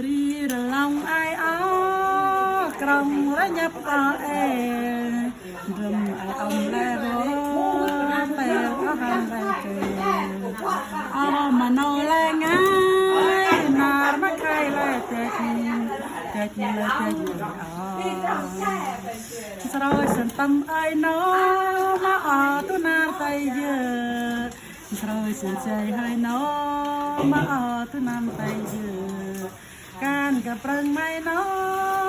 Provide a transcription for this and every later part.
รีระลองไออ้อกรองระยับอ้อเอรำไออมแลโรแต่ก็หันแรงเกยอ้อมาโนแรงไงนารมาใครแลเจ็ดเจ็ดเลยเจ็ดอ้อสรอยสันตำไอน้อมาอ้อตุนาไตเยอะสรอยสันใจให้น้อมาอ้อตุนำไตเยอะการกับเปลืองไม่น้อ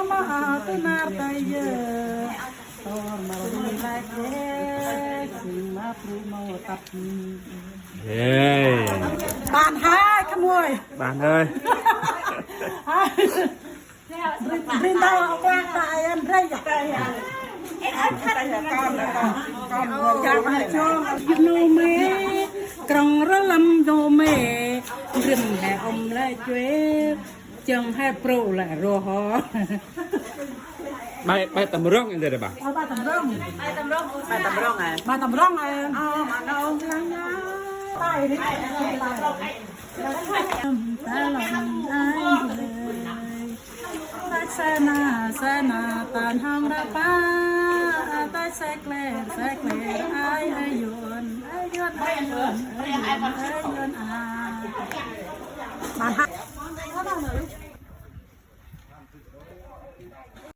มาอ้อตุนาไตเยอะตอนมาดูแลเด็กสิมาปรุโมตับเฮ้ยบ้านหายขโมยบ้านเลย รินดาวเอากลางตายอันไรอย่างไรจากมาช่องโนเมกรองระลำโนเมริมแห่อมและเจวจังให้โปรและโรฮอไปตำร้องยังไงบ้างเอาไปตำร้องไปตำร่องไงมาตำร้องไงเอามาเอาลังยาตายดิตาลองไอ้เลยตัดเสนาตานห้องระป้าตัดเสกเล่ไอ้ยนอามาฮะ